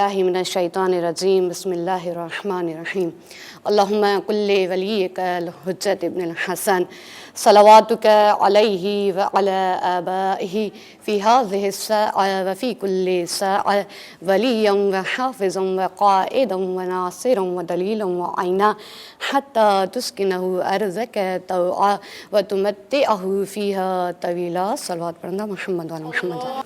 बिल्लाहि मिनश शैतानिर रजीम बिस्मिल्लाहिर रहमानिर रहीम अल्लाहुम्मा कुल्ली वलिय्यकल हुज्जत इब्नुल हसन सलवातुका अलैहि व अला आबाइहि फ़ी हाज़िहि स्साअ व फ़ी कुल्ली स्साअ वलिय्यन व हाफ़िज़न व क़ाइदन व नासिरन व दलीलन व ऐना हत्ता तुस्किनहु अर्ज़का तौआ व तुमत्तिअहु फ़ीहा तवीला। सलवात पढ़ना मुहम्मद व अला मुहम्मद।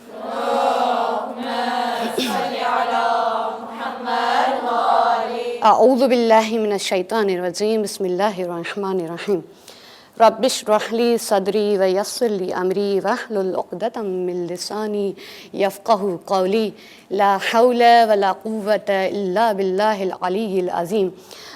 अऊज़ु बिल्लाहि मिनश शैतानिर रजीम बिस्मिल्लाहिर रहमानिर रहीम रब्बिश्रह ली सदरी व यस्सिर ली अमरी वहलुल उक़दतम मिन लिसानी यफ़क़हू क़ौली ला हौला व ला क़ुव्वता इल्ला बिल्लाहिल अलिय्यिल अज़ीम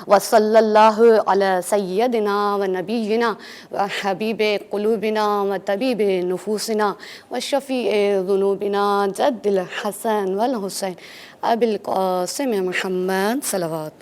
व सल्लल्लाहु अला सय्यदिना व नबिय्यिना व हबीबे क़ुलूबिना व तबीबे नुफ़ूसिना व शफ़ीए ज़ुनूबिना जद्दिल हसन वल हुसैन अबिल क़ासिम मुहम्मद सलवात।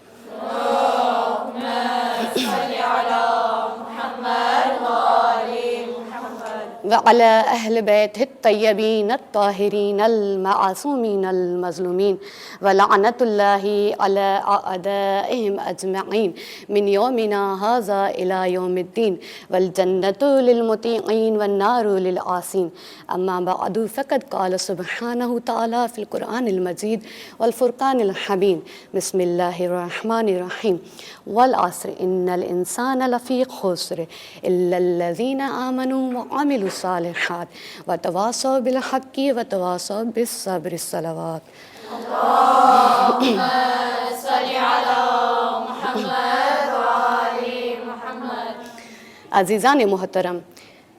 व अला अहल बैतिहि तय्यबीन अत्ताहिरीन अल-मअसूमीन अल-मज़लूमीन व लअनतुल्लाहि अला अअदाइहिम अजमईन मिन यौमिना हाज़ा इला यौमिद्दीन वल जन्नतु लिल मुतीईन वन नारु लिल आसीन। अम्मा बअदु फ़क़द क़ाल सुब्हानहु तआला फ़िल क़ुरआनिल मजीद वल फ़ुरक़ानिल हमीद बिस्मिल्लाहिर रहमानिर रहीम वल अस्र इन्नल इंसाना लफ़ी ख़ुस्र इल्लल लज़ीना आमनू व अमिलु सालिहात व तवासौ बिल हक़्क़ि व तवासौ बिस सब्र। सलवात। अल्लाहुम्मा सल्लि अला मुहम्मद व आलि मुहम्मद। अज़ीज़ान मोहतरम,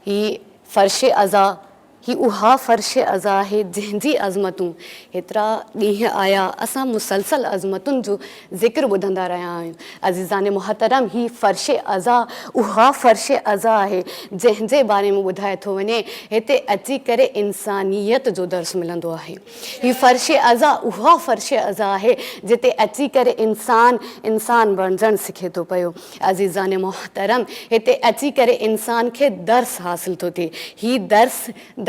ही फ़र्श अज़ा ही उहा फ़र्श अज़ा है जंहिंजी अज़मतूं हेतिरा ॾींहं आया असां मुसलसल अज़मतुनि जो ज़िक्र ॿुधंदा रहिया आहियूं। अज़ीज़ान मोहतरम, ही फ़र्श अज़ा उहा फ़र्श अज़ा आहे जंहिंजे बारे में ॿुधाए थो वञे हिते अची करे इंसानियत जो दर्स मिलंदो आहे। ही फ़र्श अज़ा उहा फ़र्श अज़ा आहे जिते अची करे इंसान बणजणु सिखे थो पियो। अज़ीज़ान मोहतरम, हिते अची करे इंसान खे दर्स हासिल थो थिए। ही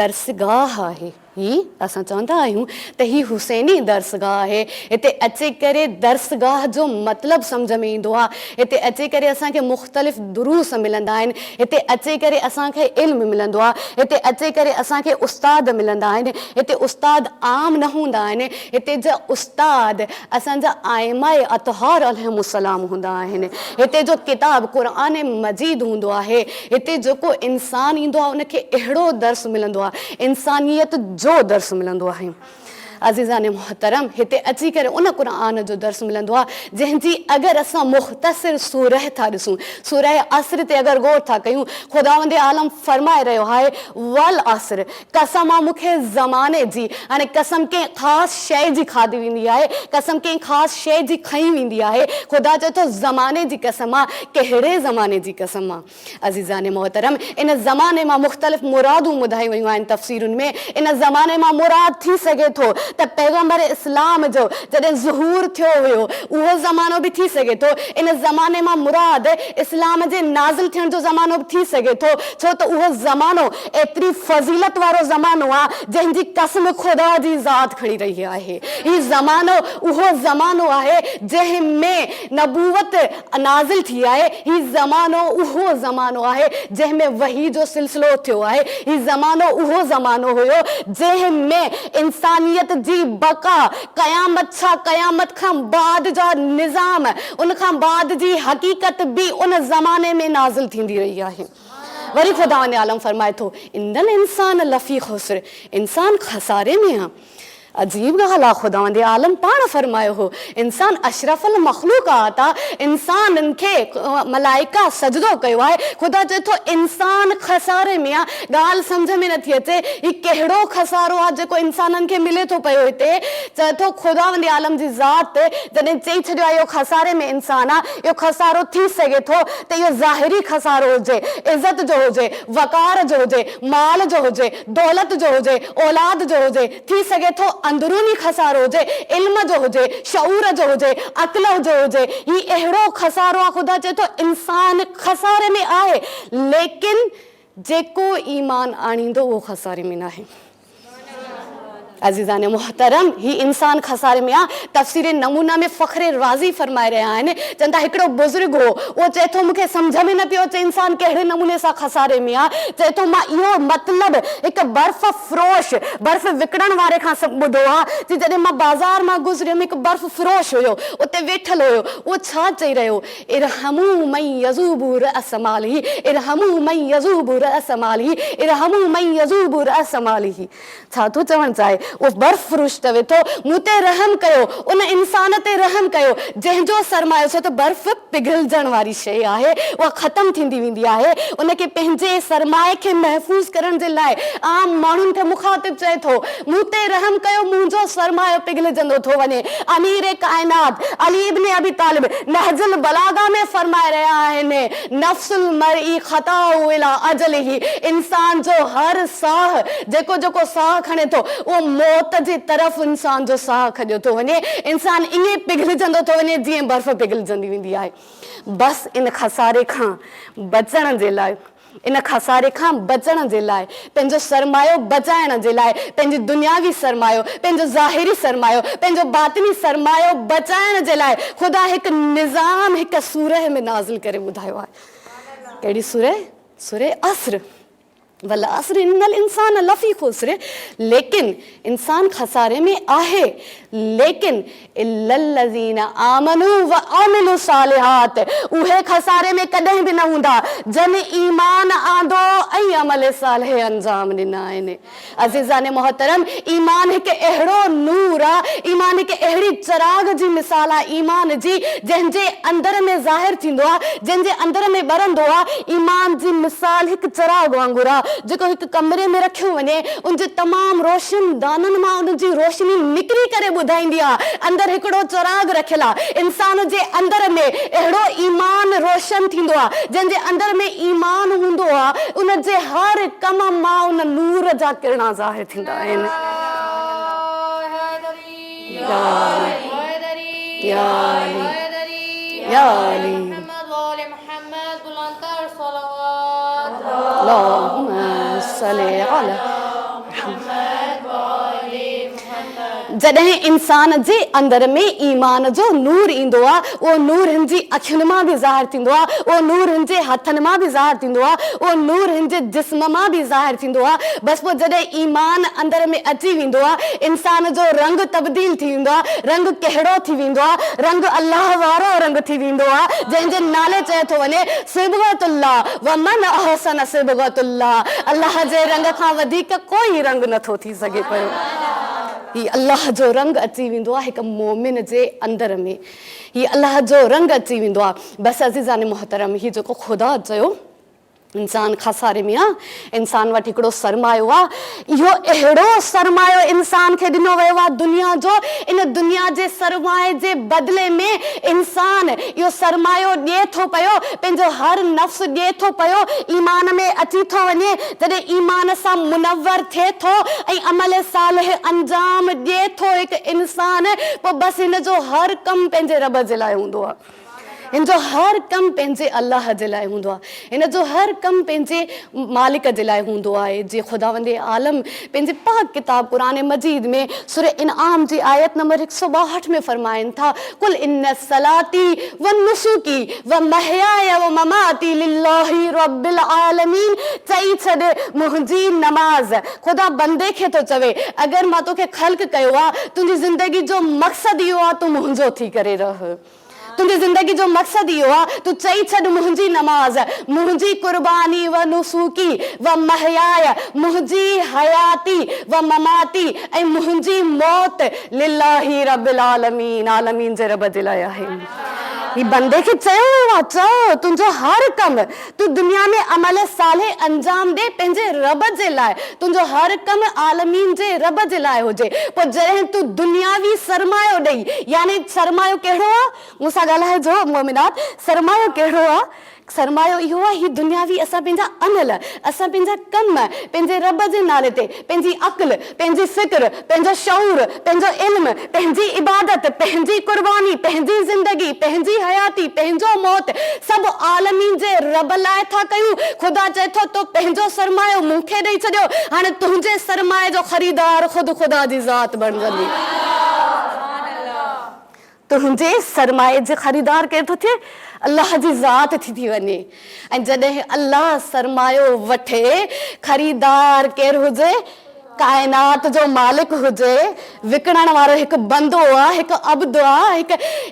दर्सगाह आहे। ही असां चवंदा आहियूं त ही हुसैनी दर्सगाह आहे। हिते अची करे दर्सगाह जो मतिलबु सम्झ में ईंदो आहे। हिते अची करे असांखे मुख़्तलिफ़ दुरूस मिलंदा आहिनि। हिते अची करे असांखे इल्मु मिलंदो आहे। हिते अची करे असांखे उस्ताद मिलंदा आहिनि। हिते उस्ताद आम न हूंदा आहिनि। हिते जा उस्ताद असांजा आइमाए अतहार अलैहिमुस्सलाम हूंदा आहिनि। हिते जो किताब क़ुरआन मजीद हूंदो आहे। हिते जेको इंसान ईंदो आहे उनखे अहिड़ो दर्स मिलंदो आहे, इंसानियत जो दर्स मिलंदो आहे। अज़ीज़ान मोहतरम, हिते अची करे उन क़ुरआन जो दर्स मिलंदो आहे जंहिंजी अगरि असां मुख़्तसिर सूरह था ॾिसूं, सूरह असर ते अगरि गौर था कयूं, ख़ुदावंद आलम फ़रमाए रहियो आहे वल असर, कसम आहे मूंखे ज़माने जी। हाणे कसम कंहिं ख़ासि शइ जी खाधी वेंदी आहे, कसम कंहिं ख़ासि शइ जी खई वेंदी आहे। ख़ुदा चए थो ज़माने जी कसम आहे। कहिड़े ज़माने जी कसम आहे? अज़ीज़ान मोहतरम, इन ज़माने मां मुख़्तलिफ़ मुरादूं ॿुधाई वियूं आहिनि तफ़सीरुनि में। इन ज़माने मां मुराद थी सघे थो त पैगम्बर इस्लाम जो जॾहिं ज़ुहूर थियो हुयो उहो ज़मानो बि थी सघे थो। इन ज़माने मां मुराद इस्लाम जे नाज़िल थियण जो ज़मानो बि थी सघे थो, छो त उहो ज़मानो एतिरी फ़ज़ीलत वारो ज़मानो आहे जंहिंजी कसम ख़ुदा जी ज़ात खणी रही आहे। हीउ ज़मानो उहो ज़मानो आहे जंहिंमें नबूवत नाज़िल थी आहे। हीउ ज़मानो उहो ज़मानो आहे जंहिंमें वही जो सिलसिलो थियो आहे। हीउ ज़मानो उहो ज़मानो हुयो जंहिंमें इंसानियत जी बका, क़यामत छा क़यामत खां बाद जा निज़ाम, उन खां बाद जी हक़ीक़त बि उन ज़माने में नाज़िल थींदी रही आहे। वरी ख़ुदा आलम फ़रमाए थो इन्नल इंसान लफ़ी ख़ुस्र, इंसान खसारे में आहे। अजीब ॻाल्हि आहे, ख़ुदावंद आलम पाण फ़रमायो हो इंसान अशरफुल मख़लूक़ात आहे। इंसाननि खे मलाइका सजदो कयो आहे। ख़ुदा चए थो इंसान खसारे में आहे। ॻाल्हि सम्झ में नथी अचे ही कहिड़ो खसारो आहे जेको इंसाननि खे मिले थो पियो। हिते चए थो ख़ुदावंद आलम जी ज़ात जॾहिं चई छॾियो आहे इहो खसारे में इंसान आहे, इहो खसारो थी सघे थो त इहो ज़ाहिरी खसारो हुजे, इज़त जो हुजे, वक़ार जो हुजे, माल जो हुजे, दौलत जो हुजे, औलाद जो हुजे, थी सघे थो अंदरूनी खसारो हुजे, इल्म जो हुजे, शऊर जो हुजे, अक़ल जो हुजे। ही अहिड़ो खसारो आहे। ख़ुदा चए थो इंसान खसारे में आहे, लेकिन जेको ईमान आणींदो उहो खसारे में न आहे। अज़ीज़ान मोहतरम ही इंसान खसारे में आ। तफ़सीर नमूना में फ़ख्रे राज़ी फरमाए रहा आहिनि, चवनि था हिकिड़ो बुज़ुर्ग हो, उहो चए थो मूंखे सम्झ में न पियो अचे इंसान कहिड़े नमूने सां खसारे में आ। चए थो मां इहो मतिलबु हिकु बर्फ़ फ़रोश बर्फ़ विकिणण वारे खां ॿुधो आहे कि जॾहिं मां बाज़ार मां गुज़रियमि हिकु बर्फ़ फ़रोश हुयो उते वेठल हुयो, उहो छा चई रहियो, इरहमू मन यज़ूबु रअस मालिही, इरहमू मन यज़ूबु रअस मालिही, इरहमू मन यज़ूबु रअस मालिही। छा थो चवणु चाहे, उहो बर्फ़ फ़रोश चवे थो मूं ते रहम कयो, उन इंसान ते रहम कयो जंहिंजो सरमायो, छो त बर्फ़ पिघलजण वारी शइ आहे, उहा ख़तमु थींदी वेंदी आहे। उनखे पंहिंजे सरमाए खे महफ़ूज़ करण जे लाइ आम माण्हुनि खे मुखातिब चए थो मूं ते रहम कयो, मुंहिंजो सरमायो पिघलजंदो थो वञे। अमीर कायनात अली इब्न अबी तालिब नहजुल बलागा में फरमाए रहिया आहिनि, नफ्सुल मरई ख़ताउ इला अजलिही, इंसान जो हर साह जेको जेको साह खणे थो उहो मौत जी तरफ़ इंसान जो साह खॼो थो वञे। इंसान ईअं पिघलजंदो थो वञे जीअं बर्फ़ पिघलजंदी वेंदी आहे। बसि इन खसारे खां बचण जे लाइ, इन खसारे खां बचण जे लाइ, पंहिंजो सरमायो बचाइण जे लाइ, पंहिंजी दुनियावी सरमायो, पंहिंजो ज़ाहिरी सरमायो, पंहिंजो बातिनी सरमायो बचाइण जे लाइ ख़ुदा हिकु निज़ाम हिकु सूरह में नाज़िल करे ॿुधायो आहे। कहिड़ी सूरह? सूरह असर। वल असर इन्नल इंसान लफ़ी खुस्र। लेकिन इंसान खसारे में आहे, लेकिन इल्लल्लज़ीन आमनू व अमिलु सालिहात, उहे खसारे में कॾहिं बि न हूंदा जन ईमान आंदो ऐं अमल सालिह अंजाम ॾिना आहिनि। अज़ीज़ान मोहतरम, ईमान हिकु अहिड़ो नूर आहे, ईमान हिकु अहिड़ी चिराग जी मिसाल आहे ईमान जी, जंहिंजे अंदर में ज़ाहिर थींदो आहे, जंहिंजे अंदर में ॿरंदो आहे। ईमान जी मिसाल हिकु चिराग वांगुरु आहे जेको हिकु कमरे में रखियो वञे, उनजे तमामु रोशन दाननि मां उनजी रोशनी निकिरी करे ॿुधाईंदी आहे अंदरि हिकिड़ो चिराग रखियल आहे। इंसान जे अंदर में अहिड़ो ईमान रोशन थींदो आहे, जंहिंजे अंदर में ईमान हूंदो आहे उनजे हर कम मां उन नूर जा किरणा ज़ाहिर थींदा आहिनि। जॾहिं इंसान जे अंदर में ईमान जो नूर ईंदो आहे, उहो नूर हिन जी अखियुनि मां बि ज़ाहिर थींदो आहे, उहो नूर हिन जे हथनि मां बि ज़ाहिर थींदो आहे, उहो नूर हिन जे जिस्म मां बि ज़ाहिर थींदो आहे। बसि पोइ जॾहिं ईमान अंदर में अची वेंदो आहे, इंसान जो रंग तब्दील थी वेंदो आहे। रंग कहिड़ो थी वेंदो आहे? रंग अल्लाह वारो रंग थी वेंदो आहे, जंहिंजे नाले चए थो वञे सिबगतुल्लाह व मन अहसन सिबगतुल्लाह। अल्लाह जे रंग खां वधीक कोई रंग नथो थी सघे पियो। ही अल्लाह जो रंग अची वेंदो आहे हिकु मोमिन जे अंदर में, ही अल्लाह जो रंग अची वेंदो आहे। बसि अज़ीज़ान मोहतरम, ही जेको ख़ुदा चयो इंसान खसारे में आहे, इंसान वटि हिकिड़ो सरमायो आहे, इहो अहिड़ो सरमायो इंसान खे ॾिनो वियो आहे दुनिया जो। इन दुनिया जे सरमाए जे बदिले में इंसान इहो सरमायो ॾिए थो पियो, पंहिंजो हर नफ़्स ॾिए थो पियो, ईमान में अची थो वञे। जॾहिं ईमान सां मुनव्वर थिए थो ऐं अमल सालिह अंजाम ॾिए थो हिकु इंसान, पोइ बसि हिन जो हर कमु पंहिंजे रब जे लाइ हूंदो आहे। हिन जो हर कमु पंहिंजे अल्लाह जे लाइ हूंदो आहे, हिन जो हर कमु पंहिंजे मालिक जे लाइ हूंदो आहे। जीअं ख़ुदावंदे आलम पंहिंजे पाक किताब क़ुरान मजीद में सूरह इनआम जी आयत नंबर 162 में फरमाइनि था, कुल इन्न सलाती व नुसुकी व महयाया व ममाती लिल्लाहि रब्बिल आलमीन। चई छॾ मुंहिंजी नमाज़, ख़ुदा बंदे खे थो चवे अगरि मां तोखे ख़ल्क़ कयो आहे, तुंहिंजी ज़िंदगी जो मक़सदु इहो आहे तूं मुंहिंजो थी करे रह। तुंहिंजी ज़िंदगी जो मक़सदु इहो आहे तूं चई छॾ मुंहिंजी नमाज़, मुंहिंजी कुर्बानी व नुसूकी व महयाया, मुंहिंजी हयाती व ममाती ऐं मुंहिंजी मौत लिल्लाहि रब्बिल आलमीन, आलमीन जे रब जे लाइ आहे। ही बंदे खे चयो आहे, चओ तुंहिंजो हर कमु तूं दुनिया में अमल सालिह अंजाम ॾे पंहिंजे रब जे लाइ, तुंहिंजो हर कमु आलमीन जे रब जे लाइ हुजे। पोइ जॾहिं तूं दुनियावी सरमायो ॾेई, यानी सरमायो कहिड़ो आहे? मूंसां ॻाल्हाइजो मोमिनात, सरमायो कहिड़ो आहे? सरमायो इहो आहे, ही दुनियावी असां पंहिंजा अमल, असां पंहिंजा कम, पंहिंजे रब जे नाले ते पंहिंजी अक़ल, पंहिंजी फ़िक्र, पंहिंजो शऊर, पंहिंजो इल्म, पंहिंजी इबादत, पंहिंजी कुर्बानी, पंहिंजी ज़िंदगी, पंहिंजी हयाती, पंहिंजो मौत सभु आलमीन जे रब लाइ था कयूं। ख़ुदा चए थो तो पंहिंजो सरमायो मूंखे ॾेई छॾियो, हाणे तुंहिंजे सरमाए जो ख़रीदार ख़ुदि ख़ुदा जी ज़ात बणजंदी। तुंहिंजे सरमाए जे ख़रीदार केरु थो थिए? अल्लाह जी ज़ात थी वञे। ऐं जॾहिं अल्लाह सरमायो वठे, ख़रीदार केरु हुजे? काइनात जो मालिक हुजे, विकिणण वारो हिकु बंदो आहे, हिकु अब्द आहे,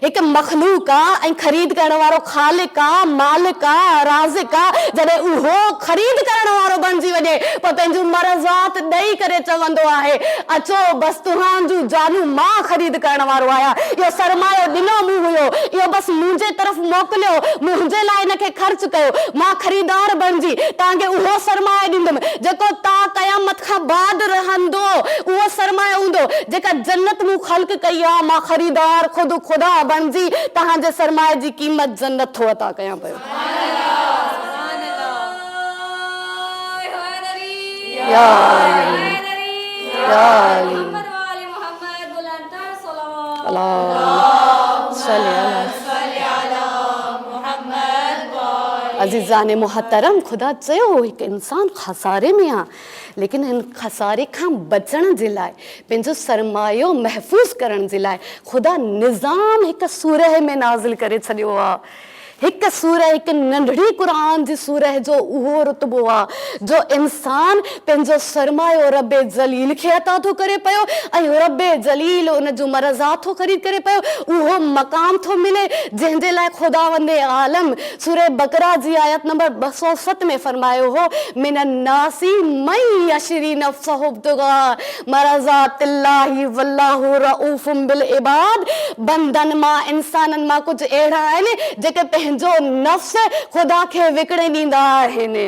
हिकु मखलूक आहे, ऐं ख़रीद करण वारो ख़ालिक आहे, मालिक आहे, राज़िक आहे। जॾहिं उहो ख़रीद करण वारो बणिजी वञे, पोइ पंहिंजूं मरज़ात ॾेई करे चवंदो आहे, अचो बसि तव्हांजूं जानूं मां ख़रीद करण वारो आहियां। इहो सरमायो ॾिनो मूं हुयो, इहो बसि मुंहिंजे तरफ़ मोकिलियो, मुंहिंजे लाइ हिनखे ख़र्च कयो, मां ख़रीदार बणिजी तव्हांखे उहो सरमायो ॾींदुमि जेको तव्हां क़यामत खां बाद रहंदो। उहो सरमायो हूंदो जेका जन्नत मूं ख़ल्क़ कई आहे, मां ख़रीदार ख़ुदि ख़ुदा बणिजी तव्हांजे सरमाए जी क़ीमत जन्नत थो अता कयां पियो। अज़ीज़ान मुहतरम, ख़ुदा चयो हिकु इंसान खसारे में आहे, लेकिन हिन खसारे खां बचण जे लाइ, पंहिंजो सरमायो महफ़ूज़ करण जे लाइ ख़ुदा निज़ाम हिकु सूरह में नाज़िल करे छॾियो आहे। हिकु सूरह, हिकु नंढड़ी क़ुरान जी सूरह जो उहो रुतबो आहे जो इंसान पंहिंजो सरमायो रब ज़लील खे अता थो करे पियो, ऐं रब ज़लील उन जूं मरज़ात थो ख़रीद करे पियो। उहो मक़ाम थो मिले जंहिंजे लाइ ख़ुदावंदे आलम सूरह बकरा जी आयत नंबर 207 में फरमायो हो, मिन नासी मन यशरी नफ्सहु इब्तिगा मरज़ातिल्लाहि वल्लाहु रऊफ़ुम बिल इबाद। बंदन मां, इंसाननि मां कुझु अहिड़ा आहिनि जेके जो नफ्स ख़ुदा खे विकिणे ॾींदा आहिनि।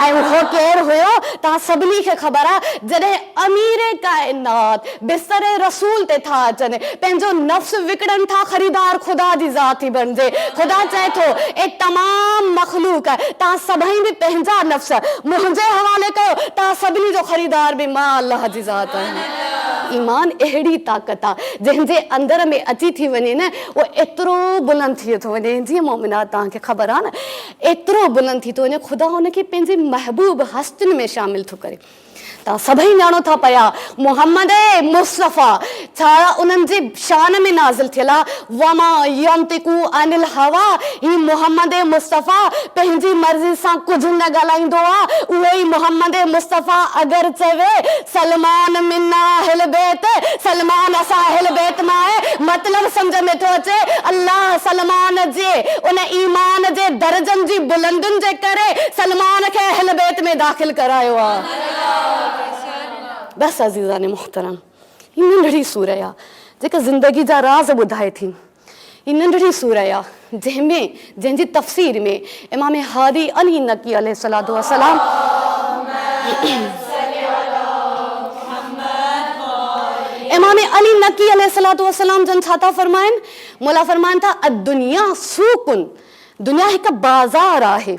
ऐं उहो केरु हुयो? तव्हां सभिनी खे ख़बर आहे, जॾहिं अमीर काइनात बिस्तरे रसूल ते था अचनि, पंहिंजो नफ्स विकिणनि था, ख़रीदार ख़ुदा जी ज़ात थी बणिजे। ख़ुदा चए थो, ए तमामु मख़लूक, तव्हां सभई बि पंहिंजा नफ्स मुंहिंजे हवाले कयो, तव्हां सभिनी जो ख़रीदार बि मां अल्लाह जी ज़ात आहियां। ईमान अहिड़ी ताक़त आहे जंहिंजे अंदर में अची थी वञे न, उहो एतिरो बुलंद थी थो वञे। जीअं मोमिनात तव्हांखे ख़बर आहे न, एतिरो बुलंद थी थो वञे, ख़ुदा हुनखे पंहिंजे महबूब हस्तनि में शामिल थो करे। तव्हां सभई ॼाणो था पिया मुहम्मद मुस्तफ़ा छा उन्हनि जे शान में नाज़िल थियल आहे, वमा यंतिकू अनिल हवा। ही मुहम्मद मुस्तफ़ा पंहिंजी मर्ज़ी सां कुझु न ॻाल्हाईंदो आहे। उहो ई मुहम्मद मुस्तफ़ा अगरि चवे सलमान मिन्ना अहल बैत, सलमान असां अहल बैत मां आहे, मतिलबु सम्झ में थो अचे अल्लाह सलमान जे उन ईमान जे दर्जनि जी बुलंदुनि जे करे सलमान खे अहल बैत में दाख़िल करायो आहे। बस अज़ीज़ान मोहतरम, ही नंढड़ी सूरह आहे जेका ज़िंदगी जा राज़ ॿुधाए थी। ही नंढड़ी सूरह आहे जंहिंजी तफ़सीर में इमाम हादी अली नकी अलैहिस्सलातु वस्सलाम इमाम अली नकी अलैहिस्सलातु वस्सलाम जन छा था फरमाइनि? मौला फरमाइनि था, दुनिया सूकुन, दुनिया हिकु बाज़ार आहे।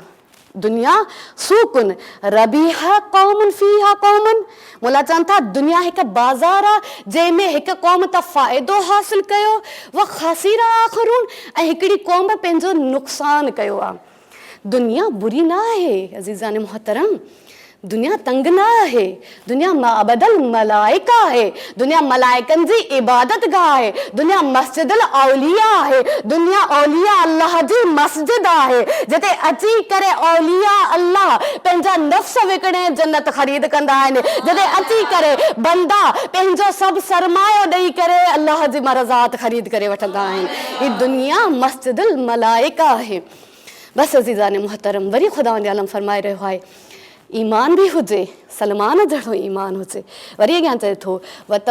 दुनिया सूकुन रबीहा कौमुन फीहा कौमुन। मौला चवनि था दुनिया हिकु बाज़ार आहे जंहिंमें हिकु क़ौम त फ़ाइदो हासिल कयो, व ख़सीरा आख़िरून, ऐं हिकिड़ी क़ौम पंहिंजो नुक़सानु कयो आहे। दुनिया बुरी न आहे अज़ीज़ान मोहतरम, दुनिया तंग न आहे, दुनिया माबदल मलाइका आहे, दुनिया मलाइकनि जी इबादत गाह आहे, दुनिया मस्जिदुल औलिया आहे, दुनिया औलिया अल्लाह जी मस्जिद आहे, जिते अची करे औलिया अल्लाह पंहिंजा नफ़्स विकिणे जन्नत ख़रीद कंदा आहिनि, जिते अची करे बंदा पंहिंजो सभु सरमायो ॾेई करे अल्लाह जी मरज़ात ख़रीद करे वठंदा आहिनि। ही दुनिया मस्जिदुल मलाइका आहे। बसि अज़ीज़ान मुहतरम, वरी ख़ुदा आलम फरमाए रहियो आहे, ईमान भी हुजे, सलमान जहिड़ो ईमान हुजे। वरी अॻियां चए थो व त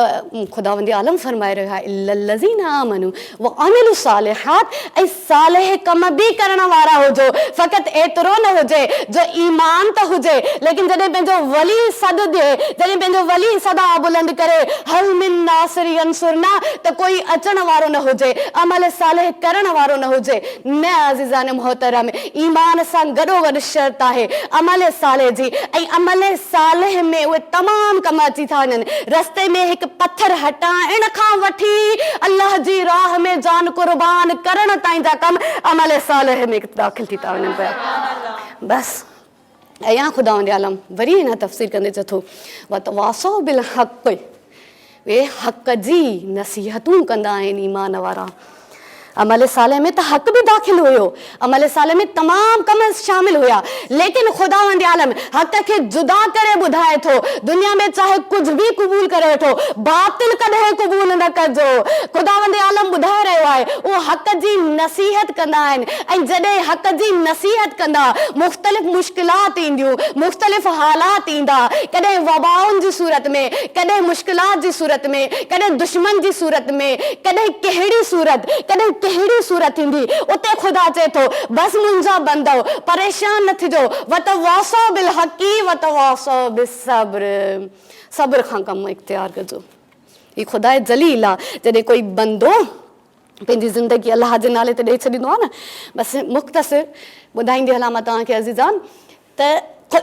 ख़ुदावंद आलम फरमाए रहियो आहे इल्लल्लज़ीना आमनू व अमिलु सालिहात, ऐं सालिह कम बि करण वारा हुजो। फ़क़ति एतिरो न हुजे जो ईमान त हुजे, लेकिन जॾहिं पंहिंजो वली सॾु ॾिए, जॾहिं पंहिंजो वली सदा बुलंद करे हल मिन नासिर यंसुरना, त कोई अचण वारो न हुजे, अमल सालिह करण वारो न हुजे। न अज़ीज़ान मोहतरम, ईमान सां गॾोगॾु शर्त आहे अमल सालिह जी, ऐं अमल सालिह में उहे तमामु कम अची था वञनि। रस्ते में हिकु पथर हटाइण खां वठी अल्लाह जी राह में जान कुर्बान करण ताईं जा कम अमल सालिह में दाख़िल थी था वञनि पिया। बसि अयां ख़ुदावंद आलम वरी हिन तफ़सीर कंदे चए थो वतवासौ बिल हक़, वे हक़ जी नसीहतूं कंदा आहिनि ईमान वारा। अमल सालिह में त हक़ बि दाख़िल हुयो, अमल सालिह में तमामु कम शामिल हुया, लेकिन ख़ुदावंद आलम हक़ खे जुदा करे ॿुधाए थो। दुनिया में चाहे कुझु बि क़बूल करे वठो, बातिल कॾहिं क़बूल न कजो। ख़ुदावंद आलम ॿुधाए रहियो आहे उहो हक़ जी नसीहत कंदा आहिनि, ऐं जॾहिं हक़ जी नसीहत कंदा मुख़्तलिफ़ मुश्किलात ईंदियूं, मुख़्तलिफ़ हालात ईंदा, कॾहिं वबाउनि जी सूरत में, कॾहिं मुश्किलात जी सूरत में, कॾहिं दुश्मन जी सूरत में, कॾहिं कहिड़ी सूरत, कॾहिं कहिड़ी सूरत ईंदी, उते ख़ुदा चए थो बसि मुंहिंजा बंदो परेशान न थिजो, वतवासौ बिल हक़ी वतवासौ बिस्सब्र, सब्र खां कमु इख्तियार कजो। ही ख़ुदा जलील आहे। जॾहिं कोई बंदो पंहिंजी ज़िंदगी अलाह जे नाले ते ॾेई छॾींदो आहे न, बसि मुख़्तसिर ॿुधाईंदी हलां मां तव्हांखे अज़ीज़ान, त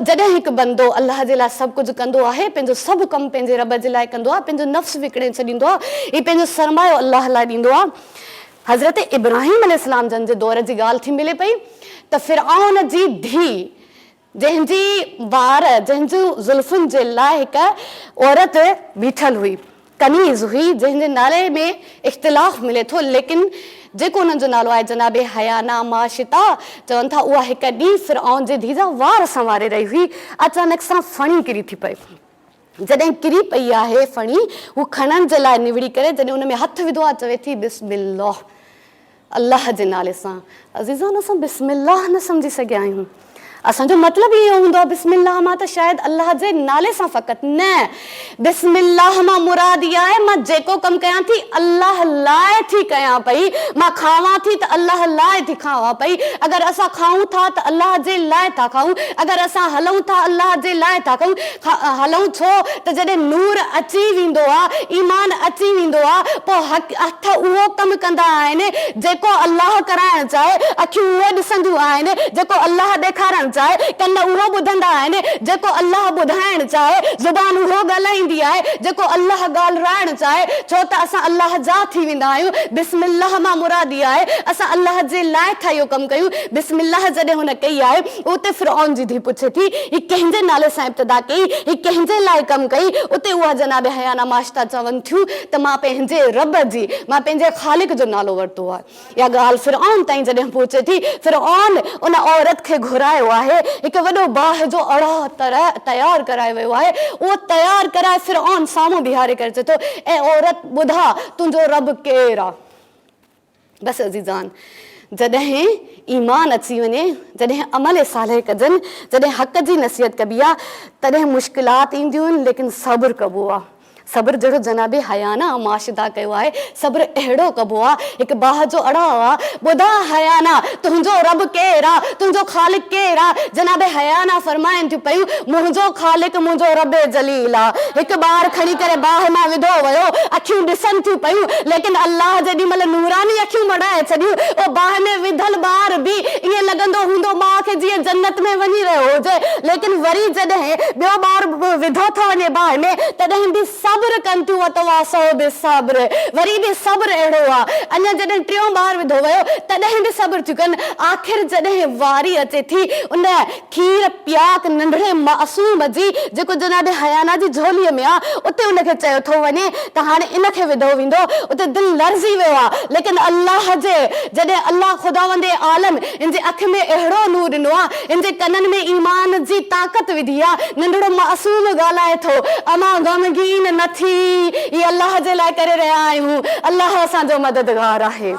जॾहिं हिकु बंदो अलाह जे लाइ सभु कुझु कंदो आहे, पंहिंजो सभु कमु पंहिंजे रब जे लाइ कंदो आहे, पंहिंजो नफ़्स विकिणे छॾींदो आहे, हीउ पंहिंजो सरमायो अलाह लाइ ॾींदो आहे। हज़रत इब्राहिम अलैहिस्सलाम जन जे दौर जी ॻाल्हि थी मिले पई त फ़िरऔन जी धीउ, जंहिंजी वार, जंहिंजूं ज़ुल्फ़ुनि जे लाइ हिकु औरत बीठल हुई, कनीज़ हुई, जंहिंजे नाले में इख़्तिलाफ़ मिले थो, लेकिन जेको हुननि जो नालो आहे जनाबे हयाना माशिता, चवनि था उहा हिकु ॾींहुं फ़िरऔन जे धीउ जा वार संवारे रही हुई, अचानक सां फणी किरी थी पई। जॾहिं किरी पई आहे फणी, हू खणण जे लाइ निवड़ी करे जॾहिं हुन में हथु विधो आहे, चवे थी बिस्मिल्लाह, अल्लाह जे नाले सां। अज़ीज़ान, असां बिस्मिल्लाह न सम्झी सघिया आहियूं। असांजो मतिलबु इहो हूंदो आहे बिस्मिल्लाह मां त शायदि अल्लाह जे नाले सां फ़क़ति, न, बिस्मिल्लाह मां मुराद इहा आहे मां जेको कमु कयां थी अल्लाह लाइ थी कयां पई, मां खावां थी त अल्लाह लाइ थी खावां पई। अगरि असां खाऊं था त अल्लाह जे लाइ था खाऊं, अगरि असां हलूं था अल्लाह जे लाइ था हलूं। छो त जॾहिं नूर अची वेंदो आहे, ईमान अची वेंदो आहे, पोइ हथ उहो कमु कंदा आहिनि जेको अल्लाह कराइणु चाहे, अखियूं उहे ॾिसंदियूं आहिनि जेको अल्लाह ॾेखारणु चाहे, कन उहो ॿुधंदा आहिनि जेको अल्लाह ॿुधाइणु चाहे, ज़ुबान उहो ॻाल्हाईंदी आहे जेको अल्लाह ॻाल्हाइणु चाहे। छो त असां अल्लाह जा थी वेंदा आहियूं। बिस्मिल्लाह मां मुराद इहा आहे असां अल्लाह जे लाइ था इहो कमु कयूं। बिस्मिल्लाह जॾहिं हुन कई आहे, उते फ़िरऔन जी धीउ पुछे थी ही कंहिंजे नाले सां इब्तिदा कई, ही कंहिंजे लाइ कमु कई, उते उहा जनाब हयाना माशिता चवनि थियूं त मां पंहिंजे रब जी, मां पंहिंजे ख़ालिक जो नालो वरितो आहे। इहा ॻाल्हि फ़िरऔन ताईं जॾहिं पहुचे थी, फ़िरऔन उन औरत खे घुरायो आहे, हिकु वॾो बाह जो अड़ा तयारु करायो वियो आहे, उहो तयारु कराए फ़िरऔन साम्हूं बीहारे करे चए थो ऐं औरत ॿुधा तुंहिंजो रब केरु आहे। बसि अज़ीज़ान, जॾहिं ईमान अची वञे, जॾहिं अमल सालिह कजनि, जॾहिं हक़ जी नसीहत कबी आहे, तॾहिं मुश्किलात ईंदियूं आहिनि, लेकिन सब्र कबो आहे। सब्र जहिड़ो जनाबे हयाना माशिदा कयो आहे, सब्र अहिड़ो कबो आहे। हिकु बाह जो अड़ाव आहे, ॿुधा हयाना तुंहिंजो रब केरु आहे, तुंहिंजो ख़ालिक केरु आहे। जनाबे हयाना फरमाइनि थियूं पयूं मुंहिंजो ख़ालिक मुंहिंजो रब जलील आहे। हिकु ॿार खणी करे बाह मां विधो वियो, अखियूं ॾिसनि थियूं पयूं, लेकिन अल्लाह जेॾी महिल नूरानी अखियूं मड़ाए छॾियूं, उहो बाह में विधल ॿार बि ईअं लॻंदो हूंदो माउ खे जीअं जन्नत में वञी रहियो हुजे। लेकिन वरी जॾहिं ॿियो ॿार विधो थो वञे बाह में, तॾहिं बि सब्र कनि थियूं, वतवासौ बिस्सब्र, वरी बि सब्र अहिड़ो आहे। अञा जॾहिं टियों ॿार विधो वियो, तॾहिं बि सब्र थियूं कनि। आख़िर जॾहिं वारी अचे थी उन खीर पियाक नंढड़े मासूम जी, जेको जनाबे हयाना जी झोलीअ में आहे, उते उनखे चयो थो वञे त हाणे इनखे विधो वेंदो, उते दिलि लर्ज़ी वियो आहे। लेकिन अल्लाह जे, जॾहिं अल्लाह ख़ुदावंदे आलम इन जे अखि में अहिड़ो नूर ॾिनो आहे, इन जे कननि में ईमान जी ताक़त विधी आहे, नंढड़ो मासूम ॻाल्हाए थो, अमां ग़मगीन न थी, ये अल्लाह जे लाइ करे रहिया आहियूं। अल्लाह असांजो मददगार आहे।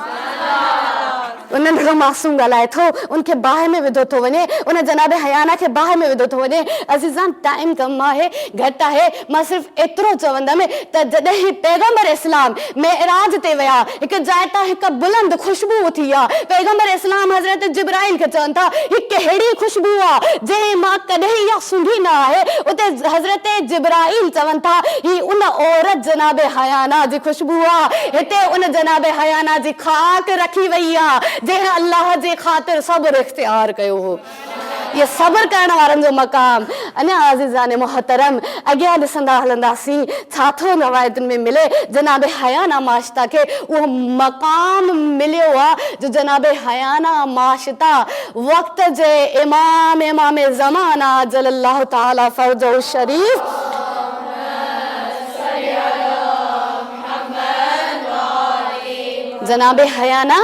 उन्हनि रुॻो मासूम ॻाल्हाए थो, उनखे बाहि में विधो थो वञे, उन जनाब हयाना खे बाहि में विधो थो वञे। अज़ीज़ान टाइम कम आहे, घटि आहे, मां सिर्फ़ु एतिरो चवंदमि त जॾहिं पैगम्बर इस्लाम मेराज ते विया, हिकु जाइ तां हिकु बुलंद ख़ुशबू उथी आहे। पैगम्बर इस्लाम हज़रत जिब्राइल खे चवनि था ही कहिड़ी ख़ुशबू आहे जंहिं मां कॾहिं इहा सूंघी न आहे। उते हज़रत जिब्राइल चवनि था ही उन औरत जनाब हयाना जी ख़ुशबू आहे। हिते उन जनाब हयाना जी खाक रखी वई आहे जंहिं अल्लाह जे ख़ातिर सब्र इख्तियार कयो हो। ये सब्र करण वारनि जो मक़ाम। अञा अज़ीज़ान मोहतरम अॻियां ॾिसंदा हलंदासीं छा थो रवायतुनि में मिले। जनाब हयाना माशिता खे उहो मक़ाम मिलियो आहे जो जनाब हयाना माशिता वक़्त जे इमाम ज़माना जल्लल्लाहु ताला फर्जहु शरीफ जनाब हयाना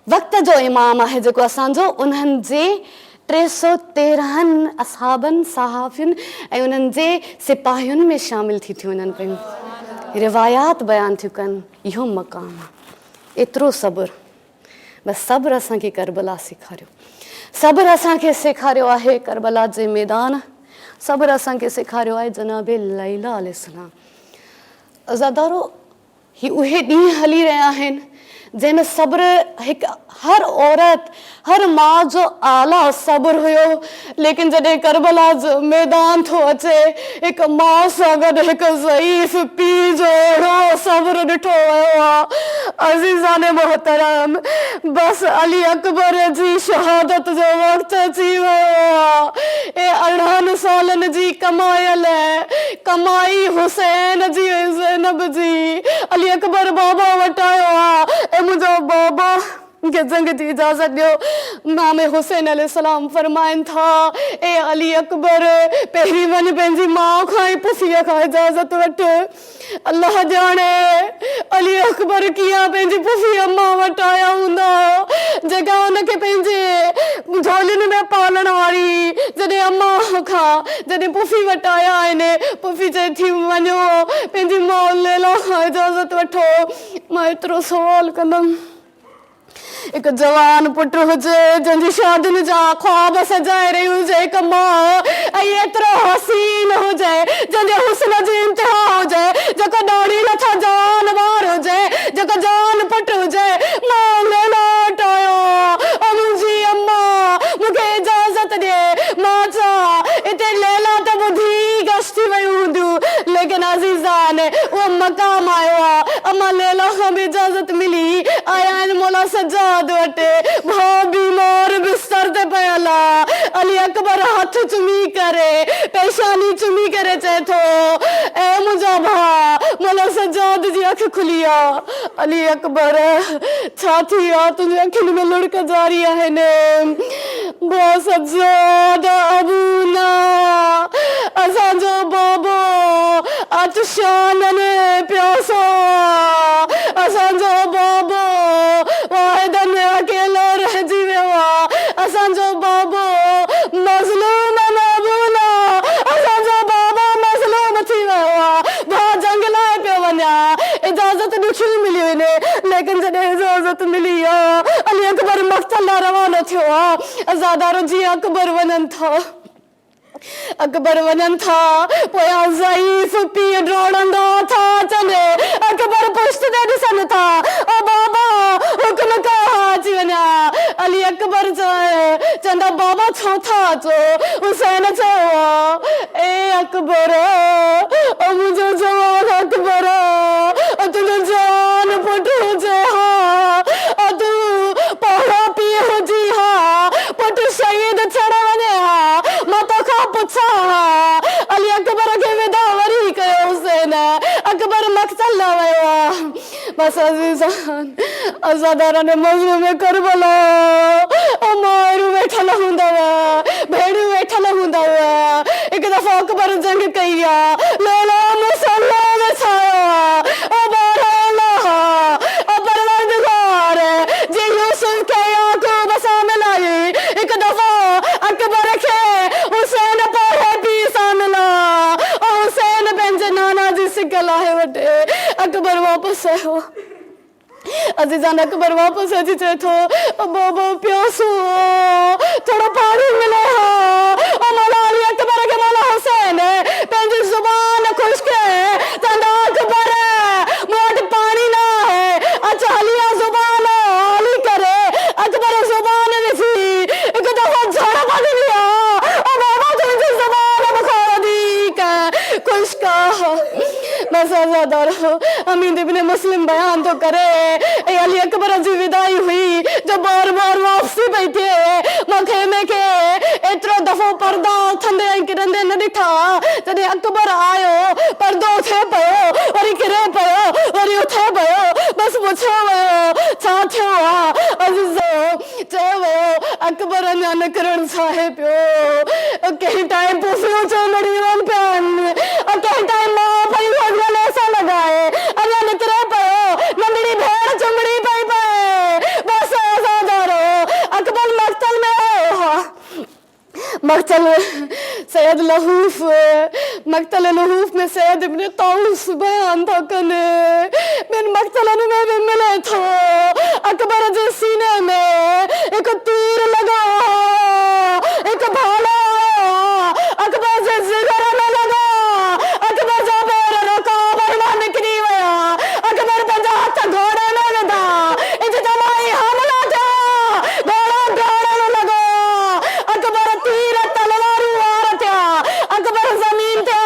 वक़्त जो इमाम आहे जेको असांजो, उन्हनि जे 313 असहाबनि सहाफ़ियुनि ऐं उन्हनि जे सिपाहियुनि में शामिल थी थियूं वञनि पियूं। रिवायात बयानु थियूं कनि इहो मक़ाम आहे। एतिरो सब्र, बसि सब्र असांखे करबला सेखारियो। सब्र असांखे सेखारियो आहे करबला जे मैदान। सब्र असांखे सेखारियो आहे जनाब लैला अलैहिस्सलाम। अज़ादारो ही उहे ॾींहं हली रहिया आहिनि जंहिंमें सब्र हिकु हर औरत हर माउ जो आला सब्र हुयो। लेकिन जॾहिं करबला जो मैदान थो अचे, हिकु माउ सां गॾु हिकु ज़ईफ़ पीउ जो अहिड़ो सब्र ॾिठो वियो आहे। अज़ीज़ान मोहतरम बसि अली अकबर जी शहादत जो वक़्तु अची वियो आहे। 18 सालनि जी कमाई हुसैन जी ऐं ज़ैनब जी अली अकबर बाबा वटि आयो आहे ऐं मुंहिंजो बाबा खे जंग जी इजाज़त ॾियो। इमाम हुसैन अलैहिस्सलाम फरमाइनि था ए अली अकबर पहिरीं वञ पंहिंजी माउ खां ऐं पुफीअ खां इजाज़त वठ। अल्लाह ॼाणे अली अकबर कीअं पंहिंजी पुफी अम्मा वटि आया हूंदा जेका हुनखे पंहिंजे झोलियुनि में पालण वारी। जॾहिं अम्मा खां जॾहिं पुफी वटि आया आहिनि, पुफी चए थी वञो पंहिंजी माउ लैला खां इजाज़त वठो। मां एतिरो सवाल कंदमि, हिकु जवान पुटु हुजे जंहिंजी शादियुनि जा ख्वाब सजाए रही हुजे, हिकु माउ ऐं एतिरो हसीन हुजे जंहिंजे हुस्न जी इंतिहा हुजे, जेको ॾाढी नथा जवान ॿार हुजे, जेको जवान पुटु हुजे। मां लैला वटि आयो, मुंहिंजी अम्मा मूंखे इजाज़त ॾे। मां चवां हिते लैला त ॿुधी गश्ती वियूं हूंदियूं, लेकिन अज़ीज़ान उहो मक़ाम आयो आहे। अम्मा लैला खां बि इजाज़त मिली, आया आहिनि मौला सज्जाद वटि। भाउ बीमार बिस्तर ते पियल आहे। अली अकबर हथ चुमी करे पेशानी चुमी करे चए थो ऐ मुंहिंजा भाउ मौला सज्जाद जी अखि खुली आहे। अली अकबर छा थी आहे, तुंहिंजी अखियुनि में लुड़क जारी आहिनि। भाउ सज्जाद अबूना असांजो बाबो आतिशाननि प्यासो, असांजो बाबो वाहिदनि में अकेलो रहिजी वियो आहे। असांजो बाबो मज़लूम अबूना, असांजो बाबो मज़लूम थी वियो आहे। भाउ जंग लाइ पियो वञा, इजाज़त ॾुखियूं मिलियूं आहिनि, लेकिन जॾहिं इजाज़त मिली आहे अली अकबर मक़तल लाइ रवानो थियो आहे। अज़ादारो जीअं अकबर वञनि था पोयां ज़ईफ़ पीउ डोड़ंदा था अचनि। अकबर पुश्त ते ॾिसनि था, ओ बाबा हुक्म कयो अची वञा। अली अकबर चवंदा बाबा छो था अचो? हुसैन चयो ए अकबर ओ मुंहिंजो जवान अकबर तुंहिंजो जवान पुटु हुजे हा, तूं पहरा पीउ हुजी हा, पुटु शहीद थियण वञे हा, मां तोखां पुछां हा। अली अकबर खे विदा वरी कयो हुसैन। अकबर मक़तल न वियो आहे। बसि अज़ीज़ान अज़ादारनि मज़लूम में करबला माइरूं वेठल हूंदव, भेड़ियूं वेठल हूंदव। हिकु दफ़ो अकबर जंग कई आहे, लैला मुसल्ला में छायो आहे। ओ बार अल्लाह ओ परवरदिगार जे यूसुफ खे याकूब सां मिलाई, हिकु दफ़ो अकबर खे हुसैन पढ़े पीउ सां मिला। हुसैन पंहिंजे नाना जी सिक लाहे वठे अकबर वापसि आयो। अजीजान अकबर वापस अची चए थो बाबा प्यासो थोड़ा पानी मिले ओ मौला अली अकबर के मौला हुसैन पंहिंजी ज़ुबान खुश्क है चंदा अकबर मूं पानी ना है अच्छा हलिया ज़ुबान हली करे अकबर ज़ुबान ॾिसी हिकु दफ़ो झड़ पड़ी लिया ओ बाबा तुंहिंजी ज़ुबान बुखार दी खुश्क बस आज़ादार अमीन इब्ने मुस्लिम बयान तो करे ए अली अकबर जी विदाई हुई जो बार बार वापसी पई थिए मां खेमे के एतिरो दफ़ो पर्दा उथंदे ऐं किरंदे न ॾिठा जॾहिं अकबर आयो पर्दो थिए पियो वरी किरे पियो वरी उथे पियो बस पुछियो वियो छा थियो आहे अज़ीज़ो चयो वियो अकबर अञा निकिरण साहे पियो कंहिं टाइम पुफियूं चमड़ी वञनि पिया आहिनि कंहिं टाइम मां पई भॻवान सां लगाए अञा निकिरे पियो नंढड़ी भेण चमड़ी पई पए बस आज़ादारो अकबर मक़तल में मक़तल सैयद लहूफ मक़तल लहूफ में सैयद इब्न तौस बयान था कने बिन मक़तलन में भी मिले थो अकबर जे सीने में एक तीर लगा एक भाला अकबर जे जिगर में लगा अकबर जा पैर रकाब मां निकिरी विया अकबर पंहिंजा हथ घोड़े में विधा इंज जमाई हमला थिया घोड़ा दौड़ण लॻो अकबर तीर तलवारूं वार थिया अकबर ज़मीन ते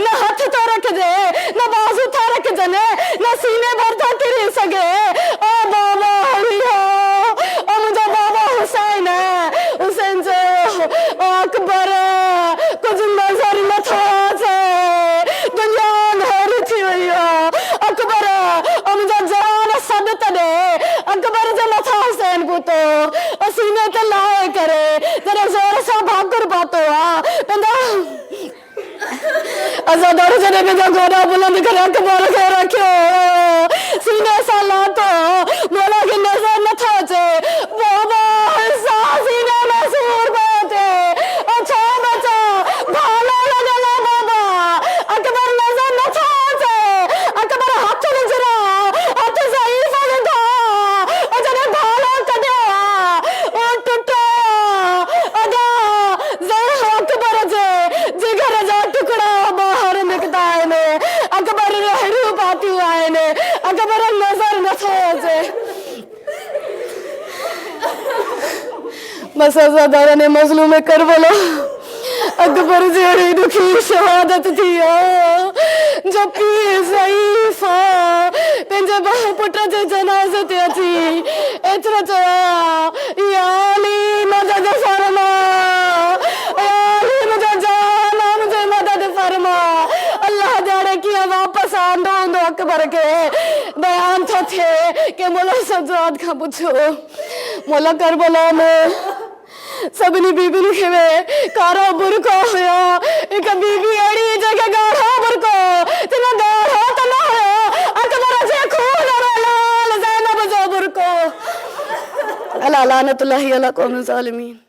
न हथ थो रखिजे न बाज़ू था रखिजनि न सीने भर था किरी सघे ओ बाबा हली हो ओ मुंहिंजो बाबा हुसैन हुसैन चयो ओ अकबर कुझु नज़र नथो अचे दुनिया अंधेरी थी वई आहे अकबर ओ मुंहिंजा जवान सॾ तॾे अकबर जे मथां हुसैन पूतो ओ सीने ते लाहे करे जॾहिं ज़ोर सां भाकुर पातो आहे पंहिंजा आज़ादार जॾहिं पंहिंजा गोॾा बुलंद करे अकबर खे रखियो सीने सां लातो मौला खे नज़र नथो अचे बाबा सीने में सूर पियो थिए ओ छा बचा भालो लॻल आहे बाबा अकबर नज़र नथो अचे अकबर हथ विझरा हथ ज़ईफ़ विधा ओ जॾहिं भालो कढियो ओ टुटो अदा ज़ईफ़ अकबर जे जिगर जा टुकड़ा ॿाहिरि निकिता आहिनि अकबर रहरियूं पातियूं आहिनि अकबर नज़र नथो अचे बस आज़ादार ने मज़लूम करबला अकबर जहिड़ी दुखी शहादत थी जो पीउ ज़ईफ़ पंहिंजे भाउ पुट जे जनाज़े ते अची एतिरो चयो या अली मदद फरमा या अली मुंहिंजा जान मुंहिंजी मदद फरमा अल्लाह ॼाणे कीअं वापसि आंदो हूंदो अकबर खे बयान थो थिए कि मौला सज्जाद खां पुछो मौला करबला में सभिनी बीबियुनि खे कारो बुरको हुयो हिकु बीबी अहिड़ी जंहिंखे ॻाढ़ो बुरको तिन ॻाढ़ो त न हुयो अकबर जे खून में लाल ज़ैनब जो बुरको अला लानतुल्लाहि अला क़ौम ज़ालिमीन।